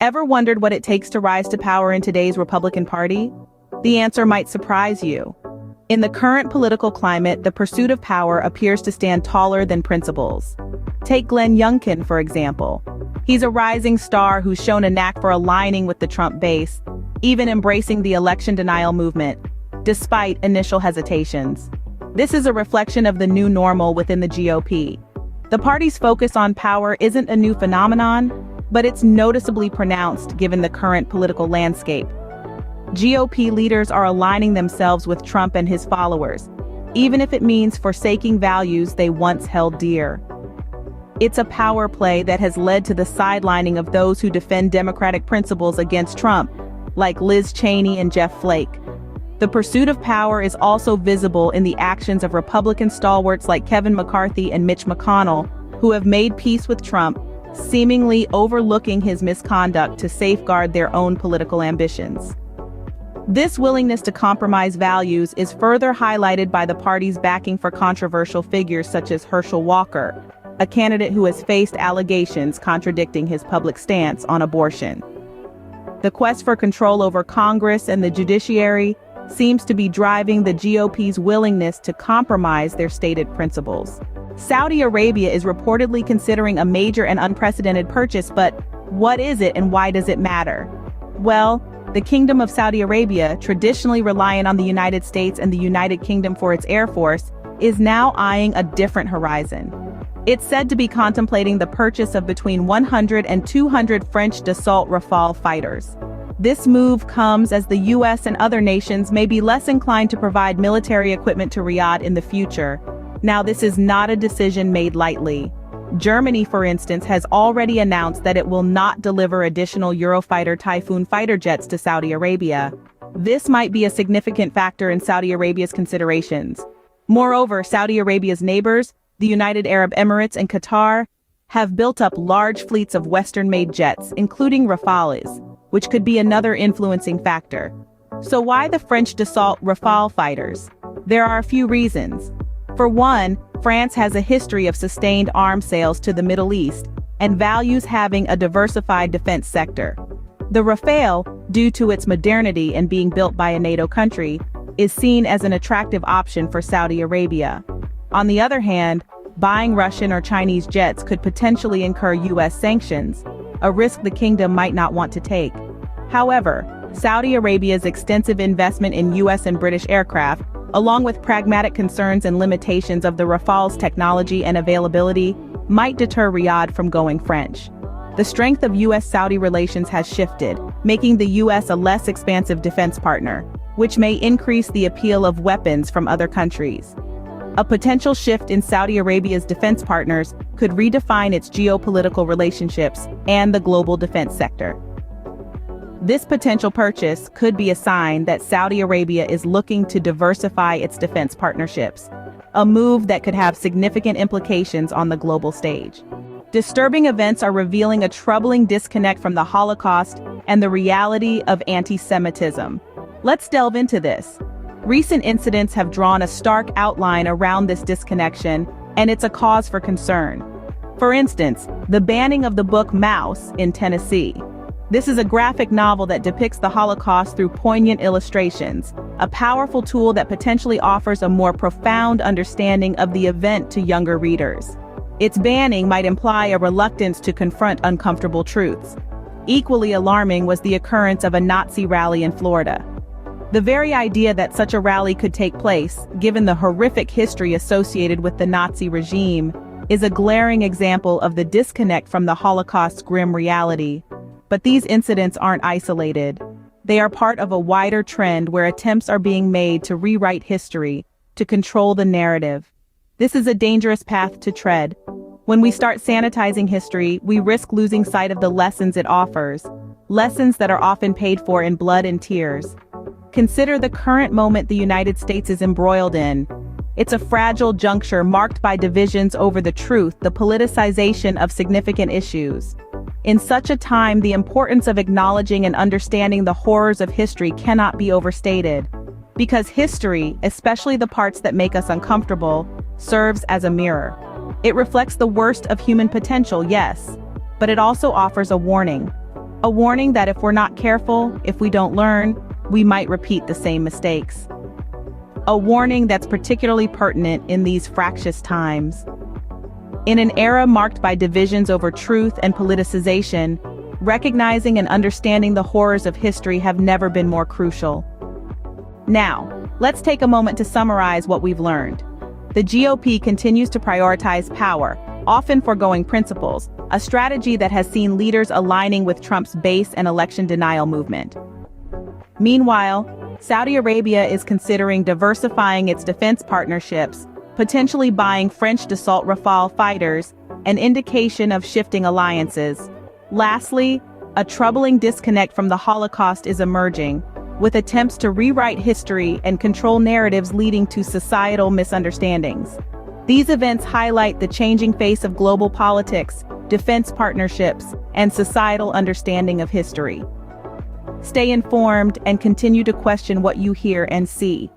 Ever wondered what it takes to rise to power in today's Republican Party? The answer might surprise you. In the current political climate, the pursuit of power appears to stand taller than principles. Take Glenn Youngkin, for example. He's a rising star who's shown a knack for aligning with the Trump base, even embracing the election denial movement, despite initial hesitations. This is a reflection of the new normal within the GOP. The party's focus on power isn't a new phenomenon, but it's noticeably pronounced given the current political landscape. GOP leaders are aligning themselves with Trump and his followers, even if it means forsaking values they once held dear. It's a power play that has led to the sidelining of those who defend democratic principles against Trump, like Liz Cheney and Jeff Flake. The pursuit of power is also visible in the actions of Republican stalwarts like Kevin McCarthy and Mitch McConnell, who have made peace with Trump, seemingly overlooking his misconduct to safeguard their own political ambitions. This willingness to compromise values is further highlighted by the party's backing for controversial figures such as Herschel Walker, a candidate who has faced allegations contradicting his public stance on abortion. The quest for control over Congress and the judiciary seems to be driving the GOP's willingness to compromise their stated principles. Saudi Arabia is reportedly considering a major and unprecedented purchase, but what is it and why does it matter? Well, the Kingdom of Saudi Arabia, traditionally reliant on the United States and the United Kingdom for its air force, is now eyeing a different horizon. It's said to be contemplating the purchase of between 100 and 200 French Dassault Rafale fighters. This move comes as the US and other nations may be less inclined to provide military equipment to Riyadh in the future. Now, this is not a decision made lightly. Germany, for instance, has already announced that it will not deliver additional Eurofighter Typhoon fighter jets to Saudi Arabia. This might be a significant factor in Saudi Arabia's considerations. Moreover, Saudi Arabia's neighbors, the United Arab Emirates and Qatar, have built up large fleets of Western-made jets, including Rafales, which could be another influencing factor. So why the French Dassault Rafale fighters? There are a few reasons. For one, France has a history of sustained arms sales to the Middle East and values having a diversified defense sector. The Rafale, due to its modernity and being built by a NATO country, is seen as an attractive option for Saudi Arabia. On the other hand, buying Russian or Chinese jets could potentially incur US sanctions, a risk the kingdom might not want to take. However, Saudi Arabia's extensive investment in US and British aircraft, along with pragmatic concerns and limitations of the Rafale's technology and availability, might deter Riyadh from going French. The strength of US-Saudi relations has shifted, making the US a less expansive defense partner, which may increase the appeal of weapons from other countries. A potential shift in Saudi Arabia's defense partners could redefine its geopolitical relationships and the global defense sector. This potential purchase could be a sign that Saudi Arabia is looking to diversify its defense partnerships, a move that could have significant implications on the global stage. Disturbing events are revealing a troubling disconnect from the Holocaust and the reality of anti-Semitism. Let's delve into this. Recent incidents have drawn a stark outline around this disconnection, and it's a cause for concern. For instance, the banning of the book Maus in Tennessee. This is a graphic novel that depicts the Holocaust through poignant illustrations, a powerful tool that potentially offers a more profound understanding of the event to younger readers. Its banning might imply a reluctance to confront uncomfortable truths. Equally alarming was the occurrence of a Nazi rally in Florida. The very idea that such a rally could take place, given the horrific history associated with the Nazi regime, is a glaring example of the disconnect from the Holocaust's grim reality. But these incidents aren't isolated. They are part of a wider trend where attempts are being made to rewrite history, to control the narrative. This is a dangerous path to tread. When we start sanitizing history, we risk losing sight of the lessons it offers, lessons that are often paid for in blood and tears. Consider the current moment the United States is embroiled in. It's a fragile juncture marked by divisions over the truth, the politicization of significant issues. In such a time, the importance of acknowledging and understanding the horrors of history cannot be overstated. Because history, especially the parts that make us uncomfortable, serves as a mirror. It reflects the worst of human potential, yes, but it also offers a warning. A warning that if we're not careful, if we don't learn, we might repeat the same mistakes. A warning that's particularly pertinent in these fractious times. In an era marked by divisions over truth and politicization, recognizing and understanding the horrors of history have never been more crucial. Now, let's take a moment to summarize what we've learned. The GOP continues to prioritize power, often foregoing principles, a strategy that has seen leaders aligning with Trump's base and election denial movement. Meanwhile, Saudi Arabia is considering diversifying its defense partnerships, potentially buying French Dassault Rafale fighters, an indication of shifting alliances. Lastly, a troubling disconnect from the Holocaust is emerging, with attempts to rewrite history and control narratives leading to societal misunderstandings. These events highlight the changing face of global politics, defense partnerships, and societal understanding of history. Stay informed and continue to question what you hear and see.